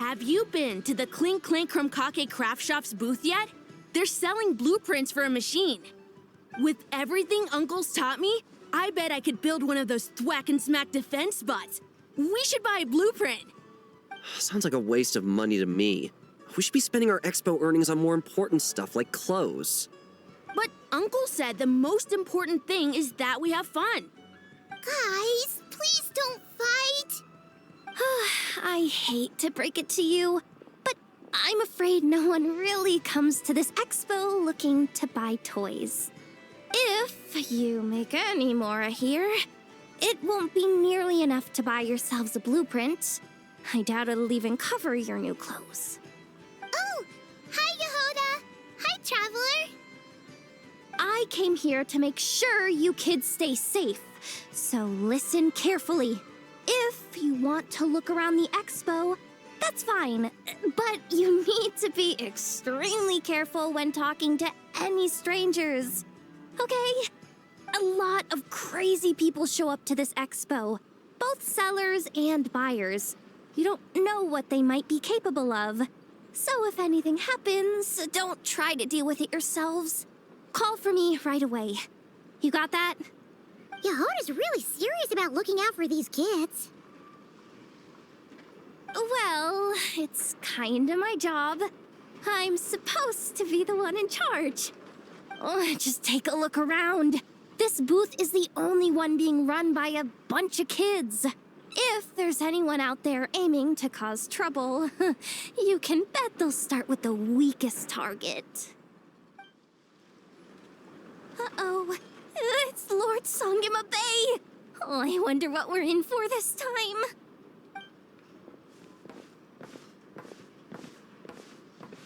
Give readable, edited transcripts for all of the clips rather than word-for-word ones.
Have you been to the Clink Clank Krumkake Craft Shop's booth yet? They're selling blueprints for a machine. With everything Uncle's taught me, I bet I could build one of those thwack and smack defense bots. We should buy a blueprint. Sounds like a waste of money to me. We should be spending our expo earnings on more important stuff like clothes. But Uncle said the most important thing is that we have fun. Guys, please don't fight! I hate to break it to you, but I'm afraid no one really comes to this expo looking to buy toys. If you make any more here, it won't be nearly enough to buy yourselves a blueprint. I doubt it'll even cover your new clothes. Oh, hi, Yehoda! Hi, Traveler! I came here to make sure you kids stay safe, so listen carefully. If you want to look around the expo, that's fine, but you need to be extremely careful when talking to any strangers, okay? A lot of crazy people show up to this expo, both sellers and buyers. You don't know what they might be capable of, so if anything happens, don't try to deal with it yourselves. Call for me right away. You got that? Yehoda's really serious about looking out for these kids. Well, it's kinda my job. I'm supposed to be the one in charge. Oh, just take a look around. This booth is the only one being run by a bunch of kids. If there's anyone out there aiming to cause trouble, you can bet they'll start with the weakest target. Uh-oh. It's Lord Songima Bay! Oh, I wonder what we're in for this time.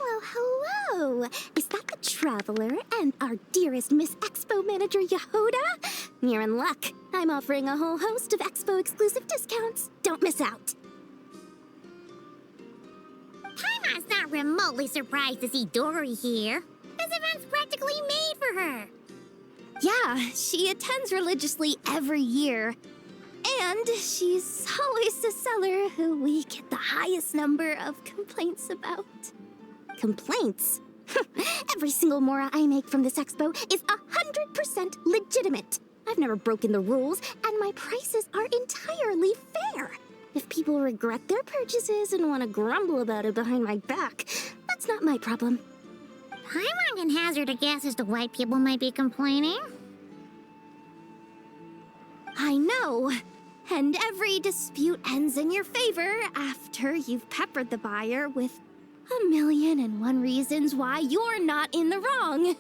Well, hello! Is that the Traveler and our dearest Miss Expo Manager Yehoda? You're in luck. I'm offering a whole host of Expo-exclusive discounts. Don't miss out. Paimon's not remotely surprised to see Dory here. This event's practically made for her. Yeah, she attends religiously every year. And she's always the seller who we get the highest number of complaints about. Complaints? Every single mora I make from this expo is 100% legitimate. I've never broken the rules, and my prices are entirely fair. If people regret their purchases and want to grumble about it behind my back, that's not my problem. Paimon can hazard a guess as to why people might be complaining. I know. And every dispute ends in your favor after you've peppered the buyer with 1,000,001 reasons why you're not in the wrong.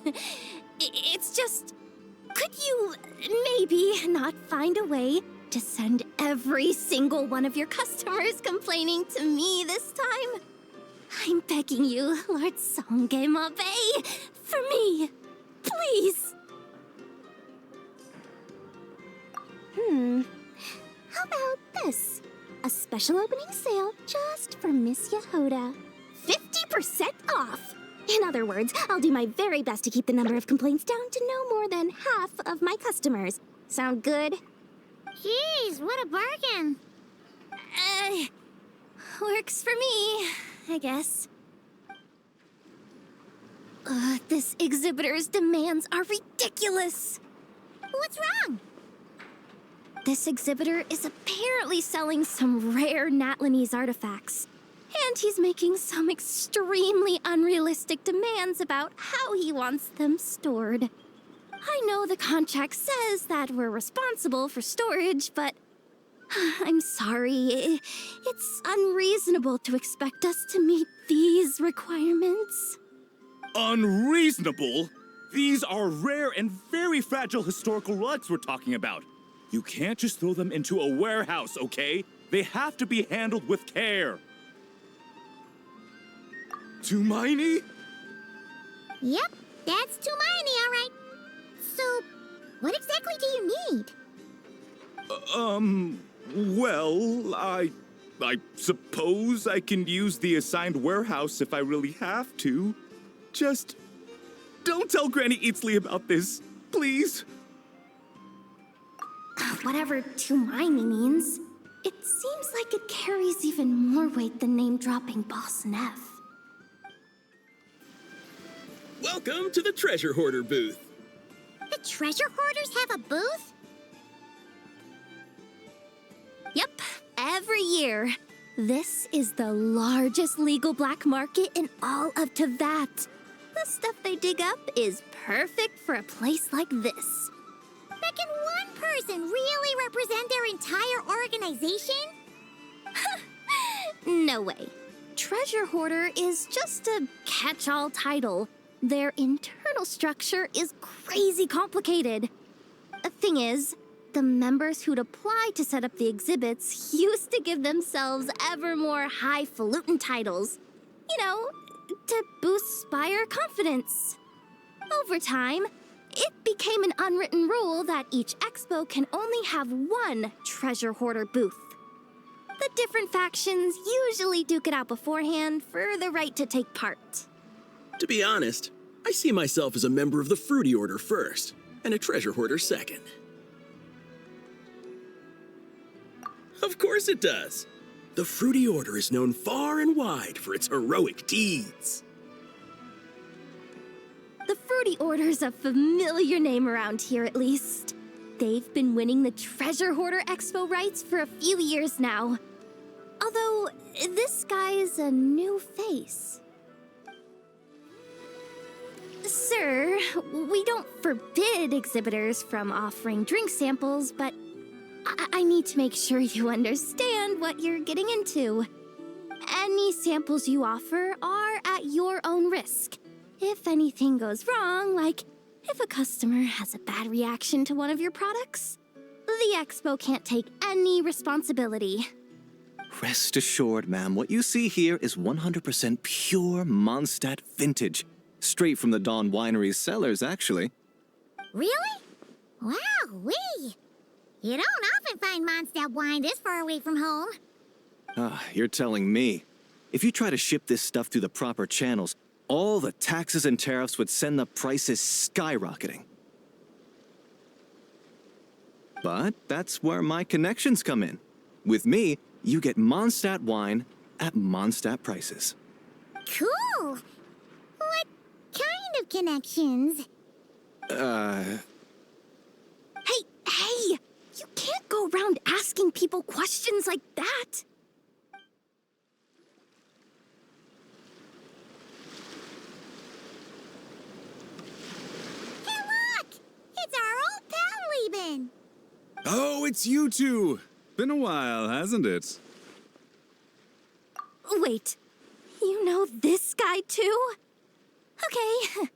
It's just, could you maybe not find a way to send every single one of your customers complaining to me this time? I'm begging you, Lord Songema Bay, for me, please. How about this? A special opening sale just for Miss Yehoda. 50% off! In other words, I'll do my very best to keep the number of complaints down to no more than half of my customers. Sound good? Jeez, what a bargain! Works for me, I guess. This exhibitor's demands are ridiculous. What's wrong? This exhibitor is apparently selling some rare Natlanese artifacts. And he's making some extremely unrealistic demands about how he wants them stored. I know the contract says that we're responsible for storage, but I'm sorry. It's unreasonable to expect us to meet these requirements. Unreasonable? These are rare and very fragile historical relics we're talking about. You can't just throw them into a warehouse, okay? They have to be handled with care. Tumaini? Yep, that's Tumaini, all right. So, what exactly do you need? Well, I suppose I can use the assigned warehouse if I really have to. Just don't tell Granny Eatsley about this, please. Whatever Tumaini means. It seems like it carries even more weight than name-dropping Boss Neff. Welcome to the Treasure Hoarder booth. The treasure hoarders have a booth? Yep, every year. This is the largest legal black market in all of Tevat. The stuff they dig up is perfect for a place like this. But can one person really represent their entire organization? No way. Treasure Hoarder is just a catch-all title. Their internal structure is crazy complicated. The thing is, the members who'd apply to set up the exhibits used to give themselves ever more highfalutin titles. You know, to boost Spire confidence. Over time, it became an unwritten rule that each expo can only have one treasure hoarder booth. The different factions usually duke it out beforehand for the right to take part. To be honest, I see myself as a member of the Fruity Order first, and a Treasure Hoarder second. Of course it does. The Fruity Order is known far and wide for its heroic deeds. The Fruity Order's a familiar name around here, at least. They've been winning the Treasure Hoarder Expo rights for a few years now. Although, this guy's a new face. Sir, we don't forbid exhibitors from offering drink samples, but I need to make sure you understand what you're getting into. Any samples you offer are at your own risk. If anything goes wrong, like if a customer has a bad reaction to one of your products, the expo can't take any responsibility. Rest assured, ma'am, what you see here is 100% pure Mondstadt vintage. Straight from the Dawn Winery's cellars, actually. Really? Wow-wee! You don't often find Mondstadt wine this far away from home. You're telling me. If you try to ship this stuff through the proper channels, all the taxes and tariffs would send the prices skyrocketing. But that's where my connections come in. With me, you get Mondstadt wine at Mondstadt prices. Cool! What kind of connections? Hey! You can't go around asking people questions like that! Hey, look! It's our old pal Lieben! Oh, it's you two! Been a while, hasn't it? Wait, you know this guy too? Okay,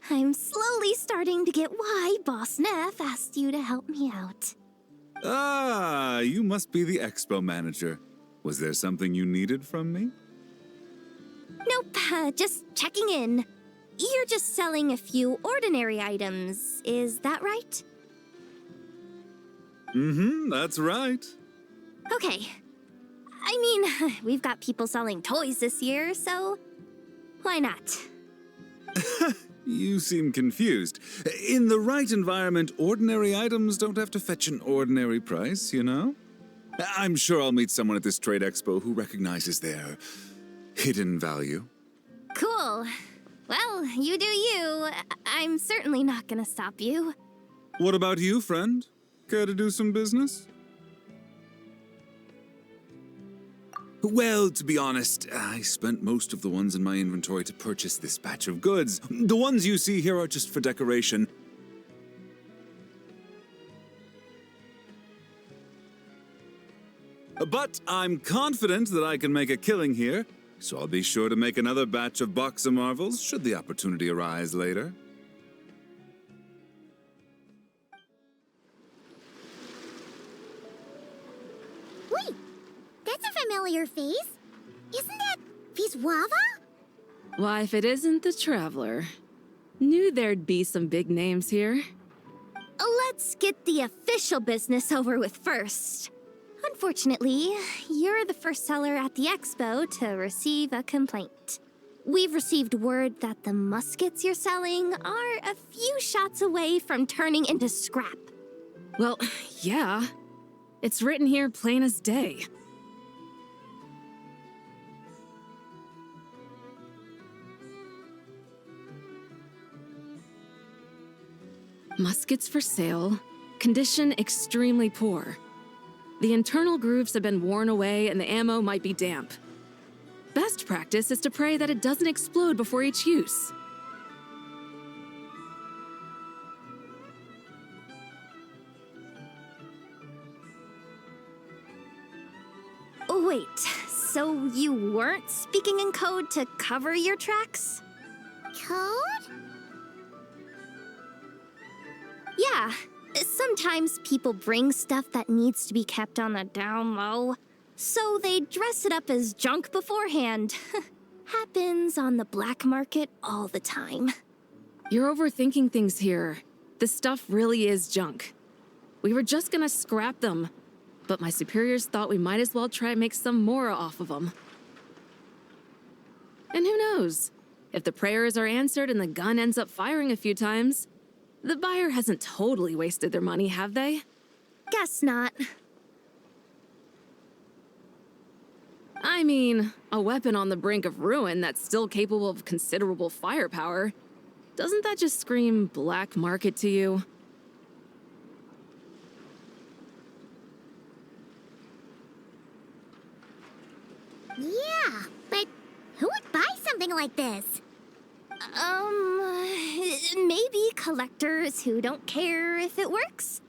I'm slowly starting to get why Boss Neff asked you to help me out. Ah, you must be the expo manager. Was there something you needed from me? Nope, just checking in. You're just selling a few ordinary items, is that right? Mm-hmm, that's right. Okay. I mean, we've got people selling toys this year, so why not? You seem confused. In the right environment, ordinary items don't have to fetch an ordinary price, you know? I'm sure I'll meet someone at this trade expo who recognizes their hidden value. Cool. Well, you do you. I'm certainly not gonna stop you. What about you, friend? Care to do some business? Well, to be honest, I spent most of the ones in my inventory to purchase this batch of goods. The ones you see here are just for decoration. But I'm confident that I can make a killing here, so I'll be sure to make another batch of Box of Marvels should the opportunity arise later. Wait, that's a familiar face. Isn't that Viswava? Why, if it isn't the Traveler. Knew there'd be some big names here. Let's get the official business over with first. Unfortunately, you're the first seller at the expo to receive a complaint. We've received word that the muskets you're selling are a few shots away from turning into scrap. Well, yeah. It's written here plain as day. Muskets for sale. Condition extremely poor. The internal grooves have been worn away and the ammo might be damp. Best practice is to pray that it doesn't explode before each use. Wait, so you weren't speaking in code to cover your tracks? Code? Yeah, sometimes people bring stuff that needs to be kept on the down low, so they dress it up as junk beforehand. Happens on the black market all the time. You're overthinking things here. This stuff really is junk. We were just gonna scrap them, but my superiors thought we might as well try and make some more off of them. And who knows? If the prayers are answered and the gun ends up firing a few times, the buyer hasn't totally wasted their money, have they? Guess not. I mean, a weapon on the brink of ruin that's still capable of considerable firepower. Doesn't that just scream black market to you? Yeah, but who would buy something like this? Maybe collectors who don't care if it works,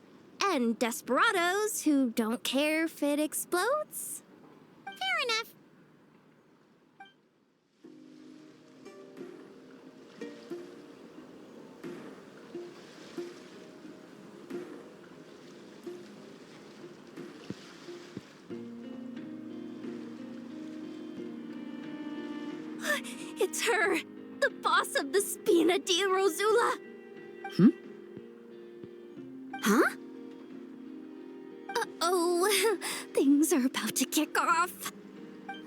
and desperados who don't care if it explodes. Fair enough. It's her, the boss of the Spina di Rosula. Huh? Uh-oh, things are about to kick off.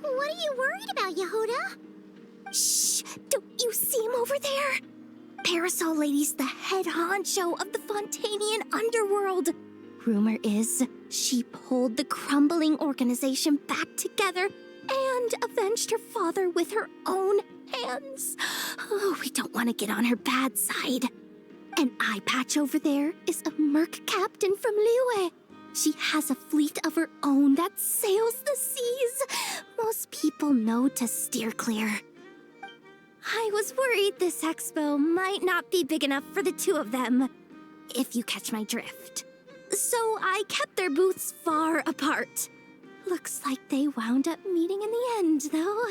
What are you worried about, Yehuda? Shh, don't you see him over there? Parasol Lady's the head honcho of the Fontanian underworld. Rumor is she pulled the crumbling organization back together and avenged her father with her own hands. Oh, we don't want to get on her bad side. An eye patch over there is a merc captain from Liyue. She has a fleet of her own that sails the seas. Most people know to steer clear. I was worried this expo might not be big enough for the two of them, if you catch my drift. So I kept their booths far apart. Looks like they wound up meeting in the end, though.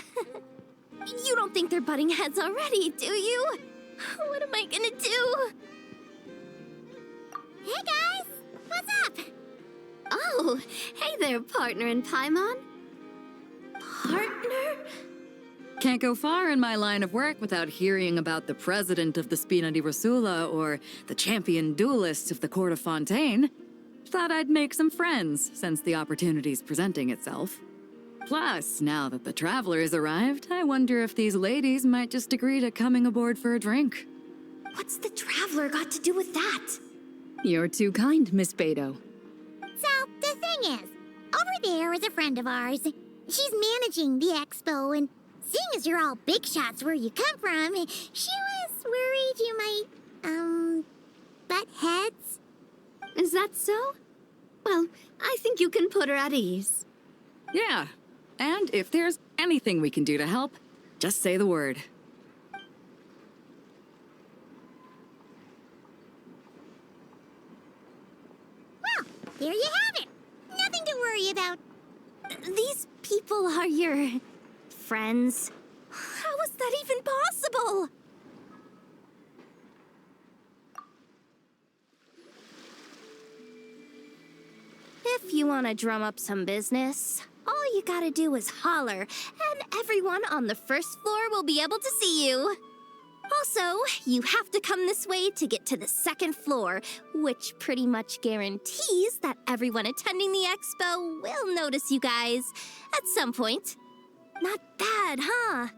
You don't think they're butting heads already, do you? What am I gonna do? Hey guys, what's up? Oh, hey there, partner in Paimon. Partner? Can't go far in my line of work without hearing about the president of the Spina di Rosula or the champion duelist of the court of Fontaine. Thought I'd make some friends since the opportunity's presenting itself. Plus, now that the traveler's arrived, I wonder if these ladies might just agree to coming aboard for a drink. What's the traveler got to do with that? You're too kind, Miss Beto. So, the thing is, over there is a friend of ours. She's managing the expo, and seeing as you're all big shots where you come from, she was worried you might, butt heads. Is that so? Well, I think you can put her at ease. Yeah, and if there's anything we can do to help, just say the word. Well, there you have it. Nothing to worry about. These people are your friends. How is that even possible? If you want to drum up some business, all you gotta do is holler, and everyone on the first floor will be able to see you. Also, you have to come this way to get to the second floor, which pretty much guarantees that everyone attending the expo will notice you guys at some point. Not bad, huh?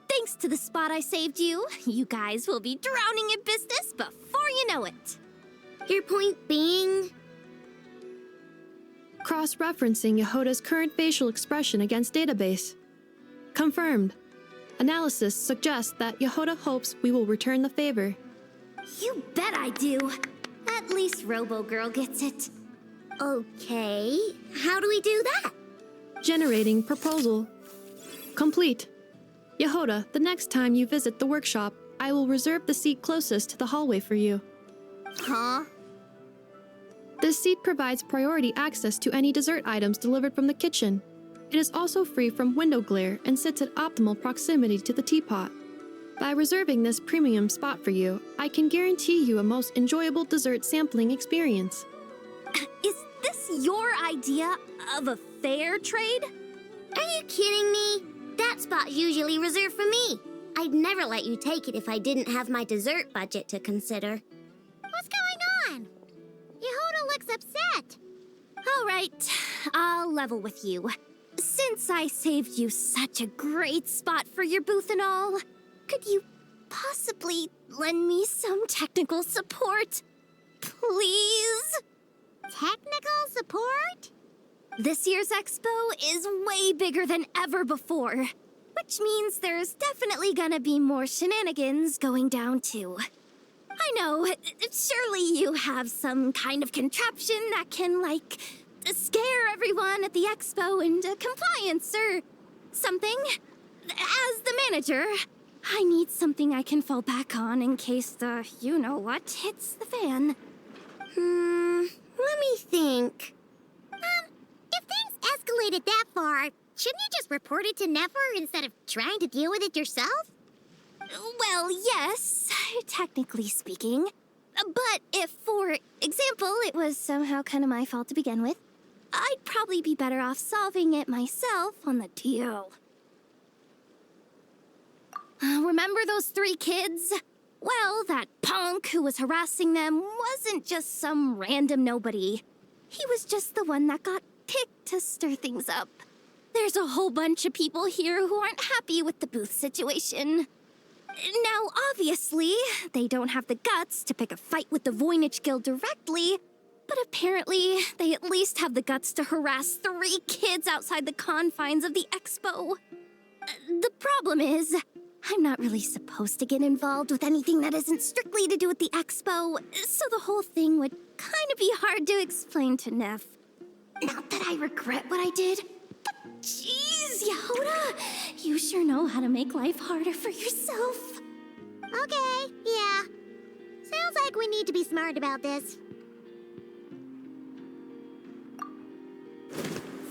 Thanks to the spot I saved you, you guys will be drowning in business before you know it. Your point being? Cross-referencing Yehuda's current facial expression against database. Confirmed. Analysis suggests that Yehuda hopes we will return the favor. You bet I do. At At least Robo-Girl gets it. Okay, how do we do that? Generating proposal. Complete. Yehoda, the next time you visit the workshop, I will reserve the seat closest to the hallway for you. Huh? This seat provides priority access to any dessert items delivered from the kitchen. It is also free from window glare and sits at optimal proximity to the teapot. By reserving this premium spot for you, I can guarantee you a most enjoyable dessert sampling experience. Is this your idea of a fair trade? Are you kidding me? That spot's usually reserved for me. I'd never let you take it if I didn't have my dessert budget to consider. What's going on? Yehoda looks upset. All right, I'll level with you. Since I saved you such a great spot for your booth and all, could you possibly lend me some technical support? Please? Technical support? This year's expo is way bigger than ever before, which means there's definitely gonna be more shenanigans going down too. I know, surely you have some kind of contraption that can, like, scare everyone at the expo into compliance or something. As the manager, I need something I can fall back on in case the you-know-what hits the fan. Let me think. If things escalated that far, shouldn't you just report it to Nefer instead of trying to deal with it yourself? Well, yes, technically speaking. But if, for example, it was somehow kind of my fault to begin with, I'd probably be better off solving it myself on the DL. Remember those 3 kids? Well, that punk who was harassing them wasn't just some random nobody. He was just the one that got picked to stir things up. There's a whole bunch of people here who aren't happy with the booth situation. Now, obviously, they don't have the guts to pick a fight with the Voynich Guild directly, but apparently they at least have the guts to harass 3 kids outside the confines of the expo. The problem is, I'm not really supposed to get involved with anything that isn't strictly to do with the expo, so the whole thing would kind of be hard to explain to Neff. Not that I regret what I did, but jeez, Yehoda, you sure know how to make life harder for yourself. Okay, yeah. Sounds like we need to be smart about this.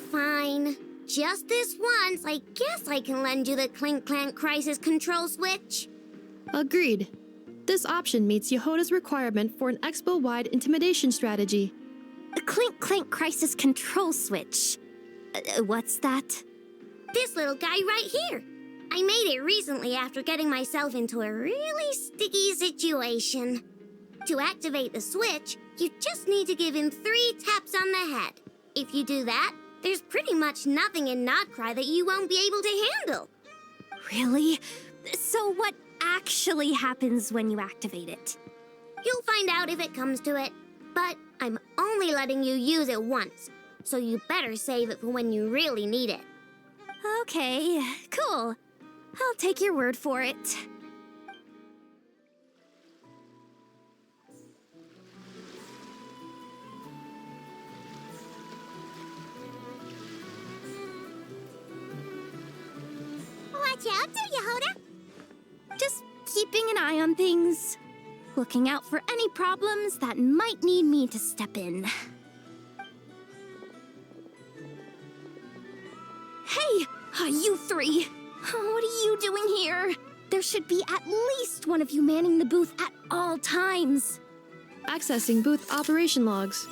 Fine. Just this once, I guess I can lend you the Clink Clank Crisis Control Switch. Agreed. This option meets Yehoda's requirement for an expo-wide intimidation strategy. A Clink Clank Crisis Control Switch. What's that? This little guy right here. I made it recently after getting myself into a really sticky situation. To activate the switch, you just need to give him 3 taps on the head. If you do that, there's pretty much nothing in Notcry that you won't be able to handle. Really? So what actually happens when you activate it? You'll find out if it comes to it, but I'm only letting you use it once, so you better save it for when you really need it. Okay, cool. I'll take your word for it. Watch out there, Yehoda. Just keeping an eye on things. Looking out for any problems that might need me to step in. Hey, you 3! What are you doing here? There should be at least one of you manning the booth at all times. Accessing booth operation logs.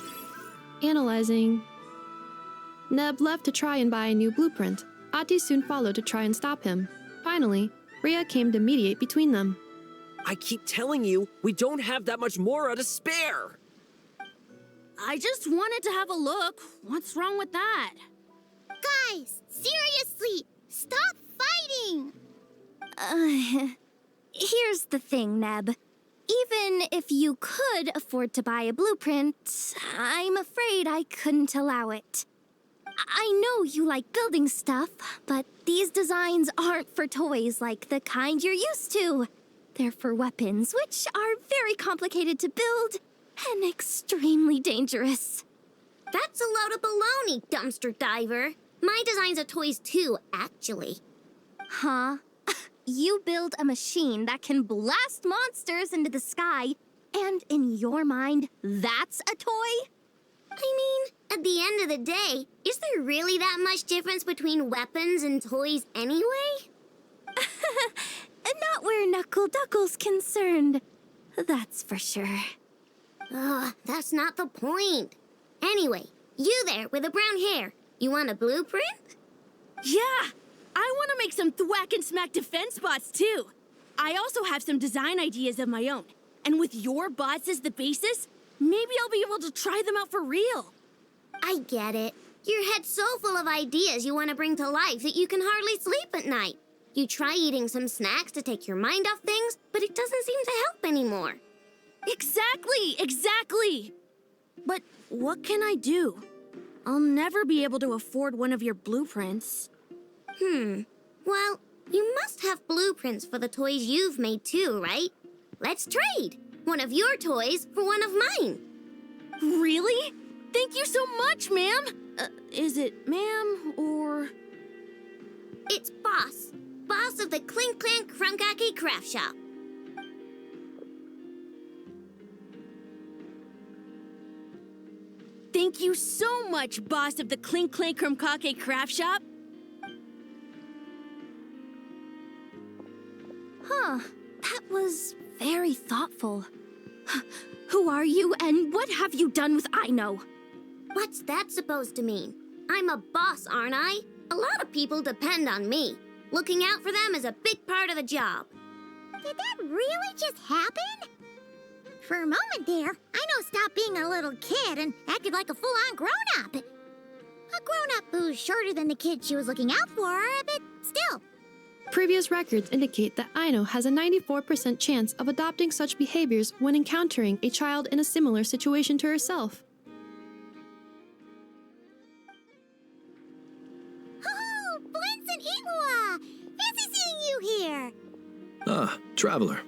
Analyzing. Neb left to try and buy a new blueprint. Ati soon followed to try and stop him. Finally, Rhea came to mediate between them. I keep telling you, we don't have that much Mora to spare! I just wanted to have a look. What's wrong with that? Guys, seriously, stop fighting! Here's the thing, Neb. Even if you could afford to buy a blueprint, I'm afraid I couldn't allow it. I know you like building stuff, but these designs aren't for toys like the kind you're used to. They're for weapons, which are very complicated to build and extremely dangerous. That's a load of baloney, dumpster diver. My designs are toys too, actually. Huh? You build a machine that can blast monsters into the sky, and in your mind, that's a toy? I mean, at the end of the day, is there really that much difference between weapons and toys anyway? Not where Knuckle Duckle's concerned. That's for sure. Ugh, that's not the point. Anyway, you there with the brown hair, you want a blueprint? Yeah! I want to make some thwack and smack defense bots too. I also have some design ideas of my own. And with your bots as the basis, maybe I'll be able to try them out for real. I get it. Your head's so full of ideas you want to bring to life that you can hardly sleep at night. You try eating some snacks to take your mind off things, but it doesn't seem to help anymore. Exactly! But what can I do? I'll never be able to afford one of your blueprints. Well, you must have blueprints for the toys you've made too, right? Let's trade. One of your toys for one of mine. Really? Thank you so much, ma'am! Is it ma'am or... It's Boss. Boss of the Clink Clank Crunkaki Craft Shop. Thank you so much, boss of the Clink Clank Crunkaki Craft Shop. Huh. That was very thoughtful. Who are you, and what have you done with Aino? What's that supposed to mean? I'm a boss, aren't I? A lot of people depend on me. Looking out for them is a big part of the job. Did that really just happen? For a moment there, Aino stopped being a little kid and acted like a full-on grown-up. A grown-up who's shorter than the kid she was looking out for, but still. Previous records indicate that Aino has a 94% chance of adopting such behaviors when encountering a child in a similar situation to herself. Oh, Blintz and Ingwa! Fancy seeing you here! Ah, Traveler.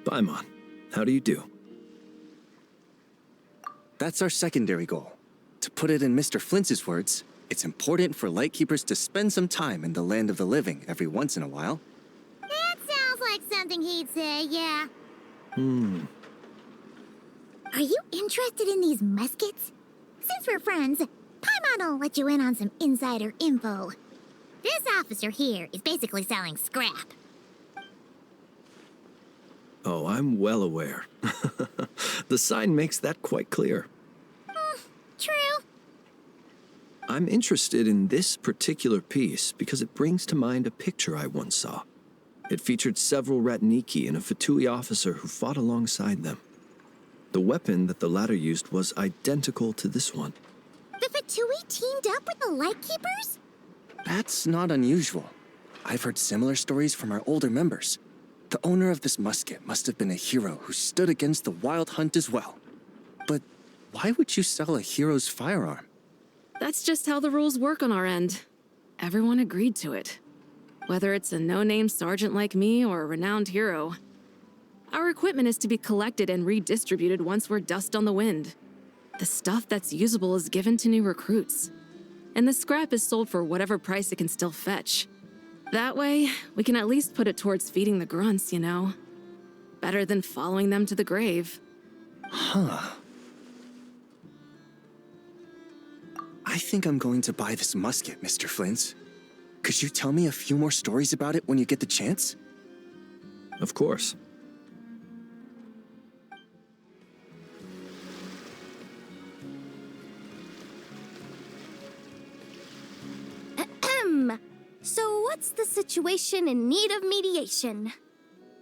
Paimon. How do you do? That's our secondary goal. To put it in Mr. Flintz's words, it's important for Lightkeepers to spend some time in the land of the living every once in a while. That sounds like something he'd say, yeah. Are you interested in these muskets? Since we're friends, Paimon will let you in on some insider info. This officer here is basically selling scrap. Oh, I'm well aware. The sign makes that quite clear. True. I'm interested in this particular piece because it brings to mind a picture I once saw. It featured several Ratniki and a Fatui officer who fought alongside them. The weapon that the latter used was identical to this one. The Fatui teamed up with the Lightkeepers? That's not unusual. I've heard similar stories from our older members. The owner of this musket must have been a hero who stood against the Wild Hunt as well. But why would you sell a hero's firearm? That's just how the rules work on our end. Everyone agreed to it. Whether it's a no-name sergeant like me or a renowned hero. Our equipment is to be collected and redistributed once we're dust on the wind. The stuff that's usable is given to new recruits. And the scrap is sold for whatever price it can still fetch. That way, we can at least put it towards feeding the grunts, you know? Better than following them to the grave. Huh. I think I'm going to buy this musket, Mr. Flintz. Could you tell me a few more stories about it when you get the chance? Of course. So what's the situation in need of mediation?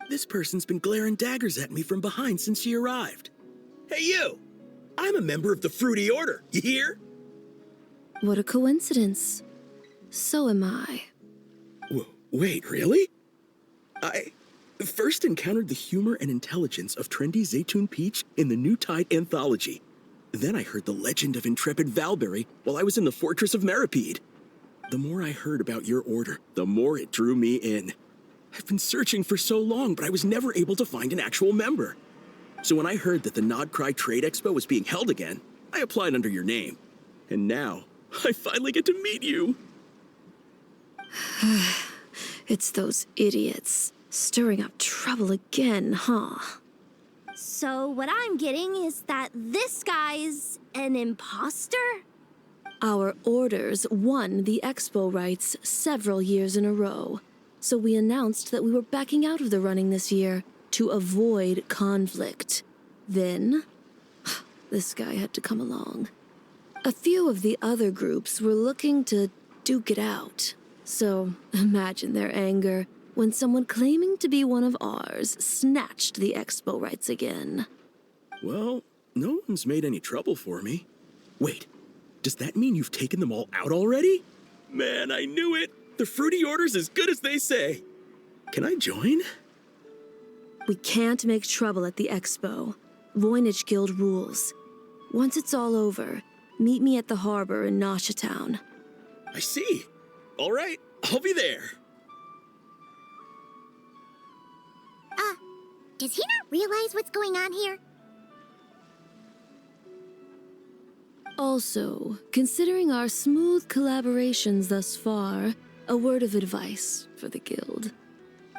This person's been glaring daggers at me from behind since she arrived. Hey, you! I'm a member of the Fruity Order, you hear? What a coincidence. So am I. Wait, really? I first encountered the humor and intelligence of trendy Zaytun Peach in the New Tide anthology. Then I heard the legend of intrepid Valberry while I was in the Fortress of Meripede. The more I heard about your order, the more it drew me in. I've been searching for so long, but I was never able to find an actual member. So when I heard that the Nodcry Trade Expo was being held again, I applied under your name. And now, I finally get to meet you. It's those idiots. Stirring up trouble again, huh? So what I'm getting is that this guy's an imposter? Our orders won the expo rights several years in a row, so we announced that we were backing out of the running this year to avoid conflict. Then, this guy had to come along. A few of the other groups were looking to duke it out, so imagine their anger when someone claiming to be one of ours snatched the expo rights again. Well, no one's made any trouble for me. Wait, does that mean you've taken them all out already? Man, I knew it! The fruity order's as good as they say. Can I join? We can't make trouble at the expo. Voynich Guild rules. Once it's all over, meet me at the harbor in Nasha Town. I see. All right, I'll be there. Does he not realize what's going on here? Also, considering our smooth collaborations thus far, a word of advice for the guild.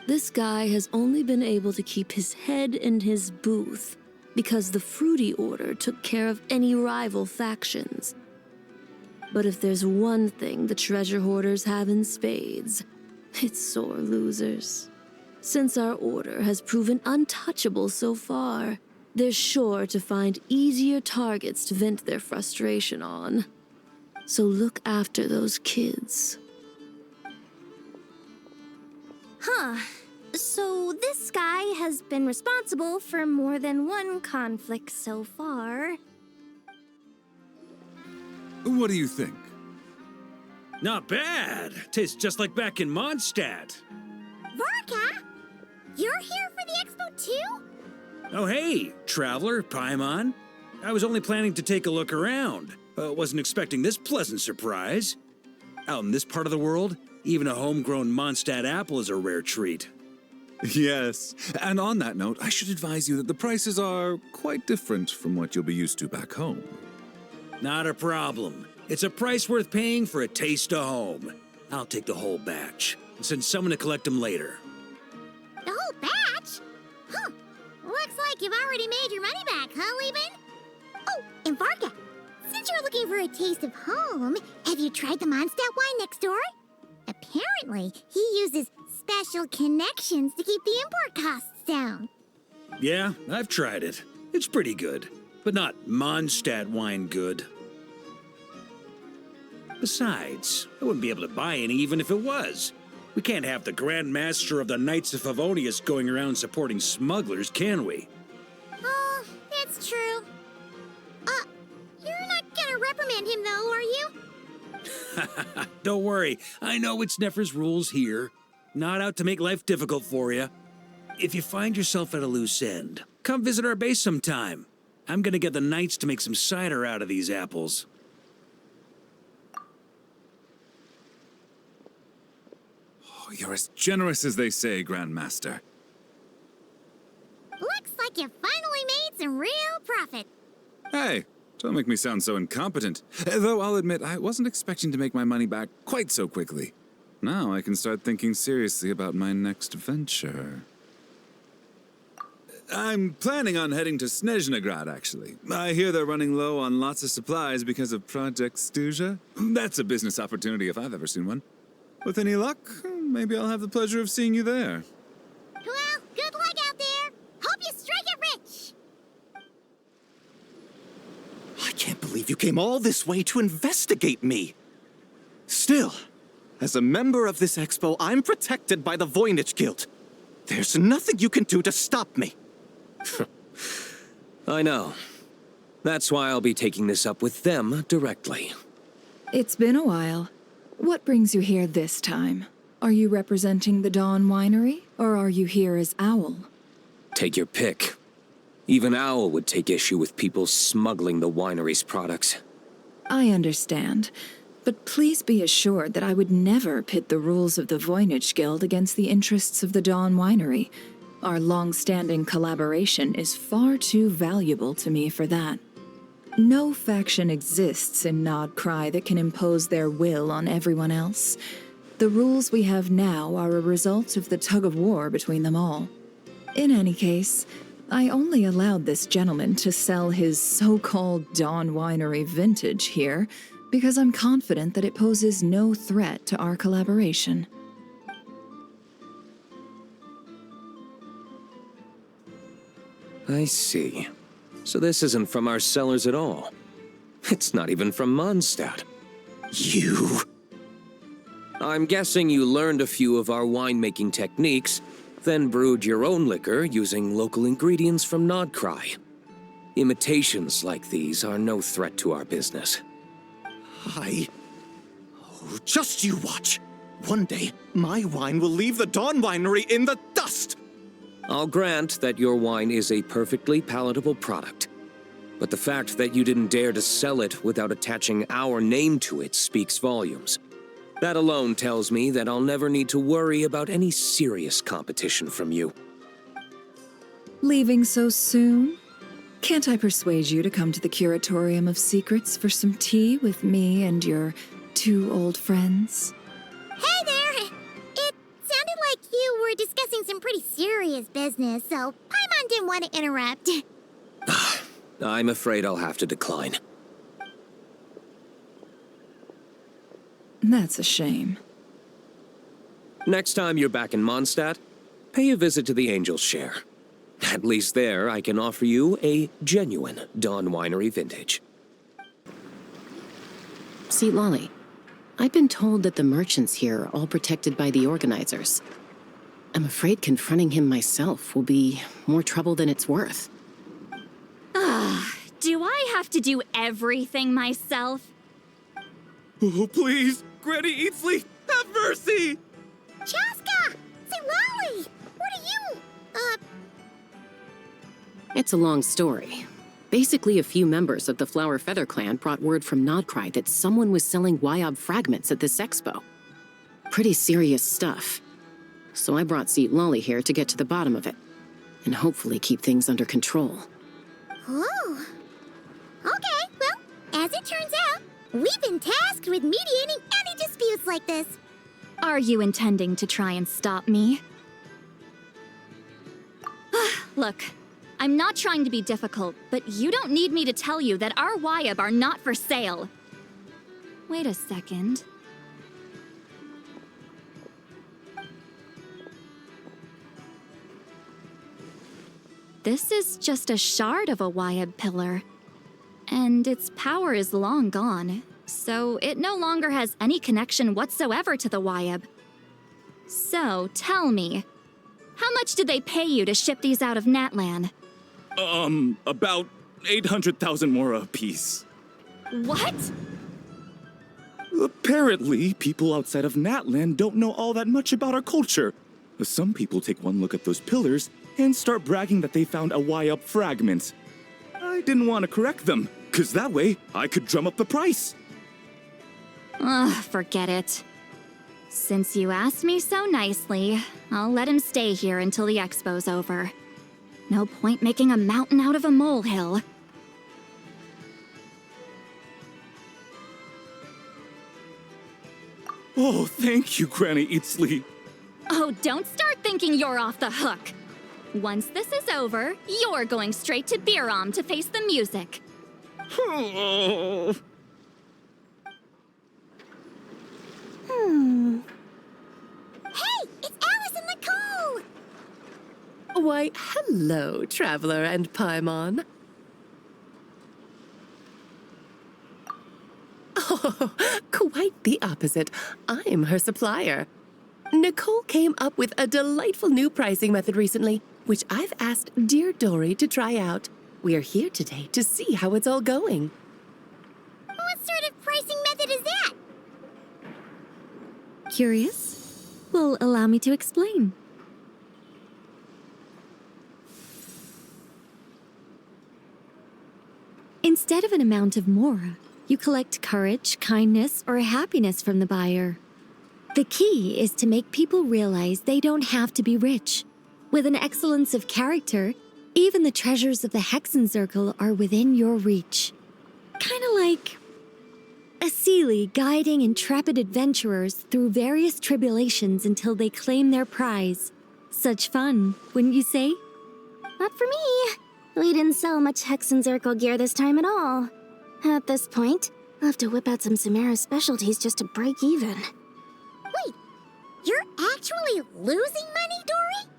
This guy has only been able to keep his head in his booth because the Fruity Order took care of any rival factions. But if there's one thing the treasure hoarders have in spades, it's sore losers. Since our order has proven untouchable so far, they're sure to find easier targets to vent their frustration on. So look after those kids. Huh. So this guy has been responsible for more than one conflict so far. What do you think? Not bad. Tastes just like back in Mondstadt. Vorka? You're here for the expo too? Oh hey, Traveler, Paimon. I was only planning to take a look around. Wasn't expecting this pleasant surprise. Out in this part of the world, even a homegrown Mondstadt apple is a rare treat. Yes, and on that note, I should advise you that the prices are quite different from what you'll be used to back home. Not a problem. It's a price worth paying for a taste of home. I'll take the whole batch and send someone to collect them later. The whole batch? Huh. Looks like you've already made your money back, huh, Leben? Oh, and Varga, since you're looking for a taste of home, have you tried the Mondstadt wine next door? Apparently, he uses special connections to keep the import costs down. Yeah, I've tried it. It's pretty good, but not Mondstadt wine good. Besides, I wouldn't be able to buy any even if it was. We can't have the Grand Master of the Knights of Favonius going around supporting smugglers, can we? Oh, it's true. You're not gonna reprimand him though, are you? Don't worry, I know it's Nefer's rules here. Not out to make life difficult for you. If you find yourself at a loose end, come visit our base sometime. I'm gonna get the Knights to make some cider out of these apples. Oh, you're as generous as they say, Grand Master. Looks like you finally made some real profit. Hey, don't make me sound so incompetent. Though I'll admit, I wasn't expecting to make my money back quite so quickly. Now I can start thinking seriously about my next venture. I'm planning on heading to Snezhnegrad, actually. I hear they're running low on lots of supplies because of Project Stuja. That's a business opportunity if I've ever seen one. With any luck, maybe I'll have the pleasure of seeing you there. Well, good luck out there. Hope you strike it rich. I can't believe you came all this way to investigate me. Still, as a member of this expo, I'm protected by the Voynich Guild. There's nothing you can do to stop me. I know. That's why I'll be taking this up with them directly. It's been a while. What brings you here this time? Are you representing the Dawn Winery, or are you here as Owl? Take your pick. Even Owl would take issue with people smuggling the winery's products. I understand, but please be assured that I would never pit the rules of the Voynich Guild against the interests of the Dawn Winery, Our long-standing collaboration is far too valuable to me for that. No faction exists in Nod Cry that can impose their will on everyone else. The rules we have now are a result of the tug-of-war between them all. In any case, I only allowed this gentleman to sell his so-called Dawn Winery vintage here because I'm confident that it poses no threat to our collaboration. I see. So this isn't from our cellars at all. It's not even from Mondstadt. You... I'm guessing you learned a few of our winemaking techniques, then brewed your own liquor using local ingredients from Nodcry. Imitations like these are no threat to our business. Oh, just you watch. One day, my wine will leave the Dawn Winery in the dust! I'll grant that your wine is a perfectly palatable product. But the fact that you didn't dare to sell it without attaching our name to it speaks volumes. That alone tells me that I'll never need to worry about any serious competition from you. Leaving so soon? Can't I persuade you to come to the Curatorium of Secrets for some tea with me and your 2 old friends? Hey there! It sounded like you were discussing some pretty serious business, so Paimon didn't want to interrupt. I'm afraid I'll have to decline. That's a shame. Next time you're back in Mondstadt, pay a visit to the Angel's Share. At least there, I can offer you a genuine Dawn Winery vintage. See, Lolly, I've been told that the merchants here are all protected by the organizers. I'm afraid confronting him myself will be more trouble than it's worth. Do I have to do everything myself? Oh, please, Granny Eatsley, have mercy! Chaska! Say, Lolly! What are you, It's a long story. Basically, a few members of the Flower Feather clan brought word from Nodcry that someone was selling Wyob fragments at this expo. Pretty serious stuff. So I brought Seat Lolly here to get to the bottom of it, and hopefully keep things under control. Oh. Okay, well, as it turns out, we've been tasked with mediating any disputes like this. Are you intending to try and stop me? Look, I'm not trying to be difficult, but you don't need me to tell you that our Wyob are not for sale. Wait a second. This is just a shard of a Wyob pillar, and its power is long gone, so it no longer has any connection whatsoever to the Wyob. So, tell me, how much did they pay you to ship these out of Natlan? About 800,000 mora apiece. What? Apparently, people outside of Natlan don't know all that much about our culture. Some people take one look at those pillars and start bragging that they found a Wyob fragment. I didn't want to correct them, because that way I could drum up the price. Ugh, forget it. Since you asked me so nicely, I'll let him stay here until the expo's over. No point making a mountain out of a molehill. Oh, thank you, Granny Eatsley. Oh, don't start thinking you're off the hook. Once this is over, you're going straight to Biram to face the music. Hey, it's Alice and Nicole! Why, hello, Traveler and Paimon. Oh, quite the opposite. I'm her supplier. Nicole came up with a delightful new pricing method recently, which I've asked dear Dory to try out. We're here today to see how it's all going. What sort of pricing method is that? Curious? Well, allow me to explain. Instead of an amount of mora, you collect courage, kindness, or happiness from the buyer. The key is to make people realize they don't have to be rich. With an excellence of character, even the treasures of the Hexencircle are within your reach. Kinda like a Seelie guiding intrepid adventurers through various tribulations until they claim their prize. Such fun, wouldn't you say? Not for me. We didn't sell much Hexencircle gear this time at all. At this point, I'll have to whip out some Samara specialties just to break even. Wait, you're actually losing money, Dory?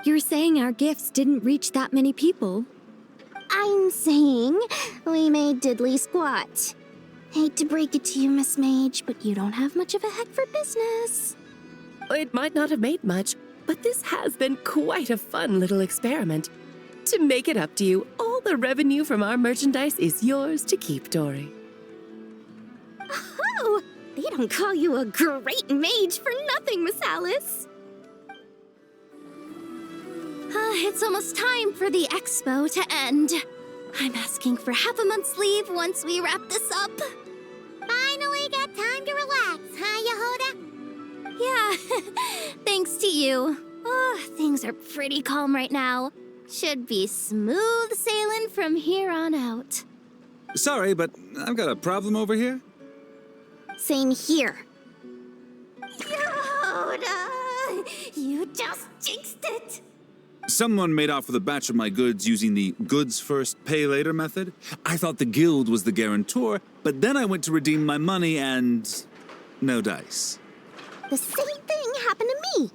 You're saying our gifts didn't reach that many people? I'm saying we made diddly squat. Hate to break it to you, Miss Mage, but you don't have much of a head for business. It might not have made much, but this has been quite a fun little experiment. To make it up to you, all the revenue from our merchandise is yours to keep, Dory. Oh, they don't call you a great mage for nothing, Miss Alice. It's almost time for the expo to end. I'm asking for half a month's leave once we wrap this up. Finally got time to relax, huh, Yehoda? Yeah, thanks to you. Oh, things are pretty calm right now. Should be smooth sailing from here on out. Sorry, but I've got a problem over here. Same here. Yehoda! You just jinxed it! Someone made off with a batch of my goods using the goods first, pay later method. I thought the guild was the guarantor, but then I went to redeem my money and no dice. The same thing happened to me.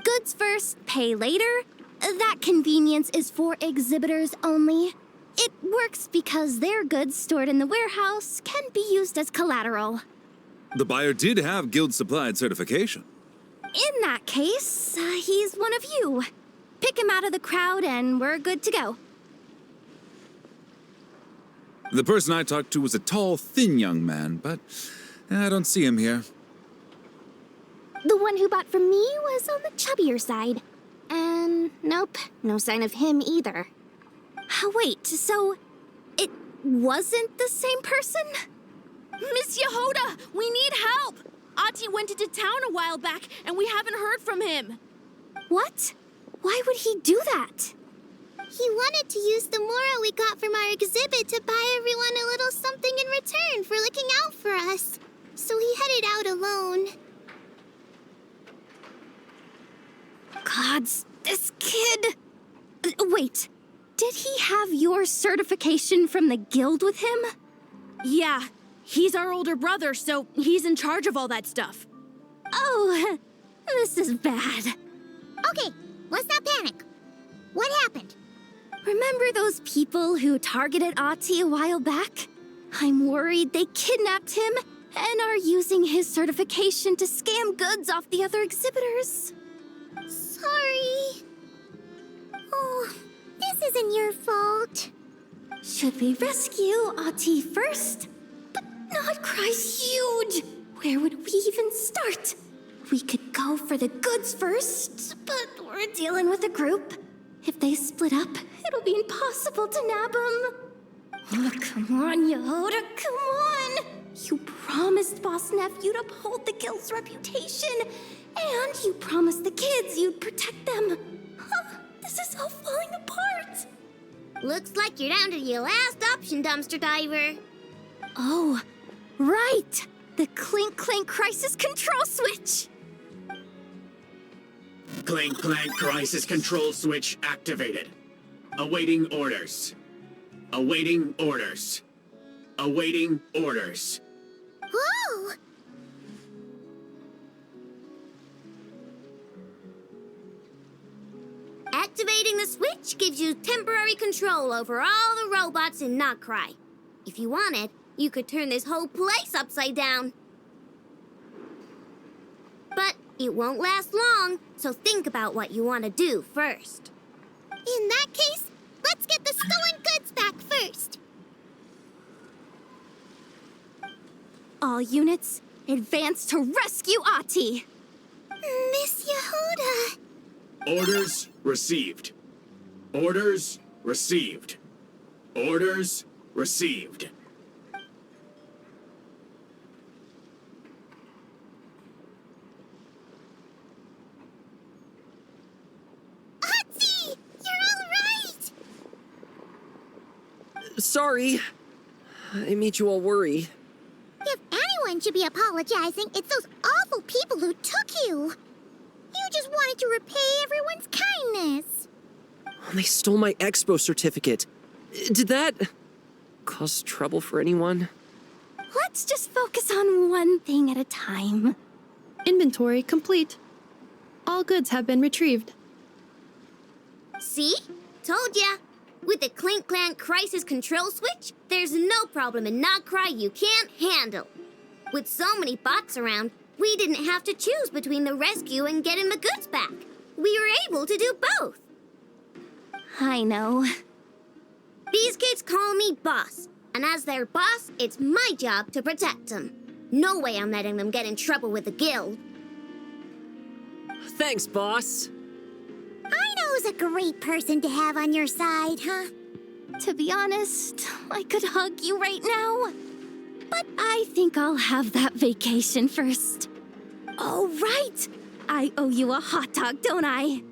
Goods first, pay later? That convenience is for exhibitors only. It works because their goods stored in the warehouse can be used as collateral. The buyer did have guild supplied certification. In that case, he's one of you. Pick him out of the crowd and we're good to go. The person I talked to was a tall, thin young man, but I don't see him here. The one who bought from me was on the chubbier side. And nope, no sign of him either. Wait, so it wasn't the same person? Miss Yehoda, we need help! Ati went into town a while back and we haven't heard from him. What? Why would he do that? He wanted to use the mora we got from our exhibit to buy everyone a little something in return for looking out for us. So he headed out alone. Gods, this kid... Wait, did he have your certification from the guild with him? Yeah, he's our older brother, so he's in charge of all that stuff. Oh, this is bad. Okay, let's not panic. What happened? Remember those people who targeted Ati a while back? I'm worried they kidnapped him and are using his certification to scam goods off the other exhibitors. Sorry. Oh, this isn't your fault. Should we rescue Ati first? But Nodcry's huge. Where would we even start? We could go for the goods first, but we're dealing with a group. If they split up, it'll be impossible to nab them. Oh, come on, Yehoda, come on! You promised Boss Nephew to uphold the guild's reputation, and you promised the kids you'd protect them. This is all falling apart. Looks like you're down to your last option, dumpster diver. Oh, right! The Clink Clank Crisis Control Switch! Clank Clank Crisis Control Switch activated. Awaiting orders. Awaiting orders. Awaiting orders. Whoa! Activating the switch gives you temporary control over all the robots in Nodcry. If you wanted, you could turn this whole place upside down. But it won't last long, so think about what you want to do first. In that case, let's get the stolen goods back first. All units, advance to rescue Ati! Miss Yehoda! Orders received. Orders received. Orders received. Sorry. I made you all worry. If anyone should be apologizing, it's those awful people who took you. You just wanted to repay everyone's kindness. They stole my expo certificate. Did that cause trouble for anyone? Let's just focus on one thing at a time. Inventory complete. All goods have been retrieved. See? Told ya. With the Clink Clank crisis control switch, there's no problem in Nodcry you can't handle. With so many bots around, we didn't have to choose between the rescue and getting the goods back. We were able to do both. I know. These kids call me boss, and as their boss, it's my job to protect them. No way I'm letting them get in trouble with the guild. Thanks, boss. I know who's a great person to have on your side, huh? To be honest, I could hug you right now. But I think I'll have that vacation first. Oh, right! I owe you a hot dog, don't I?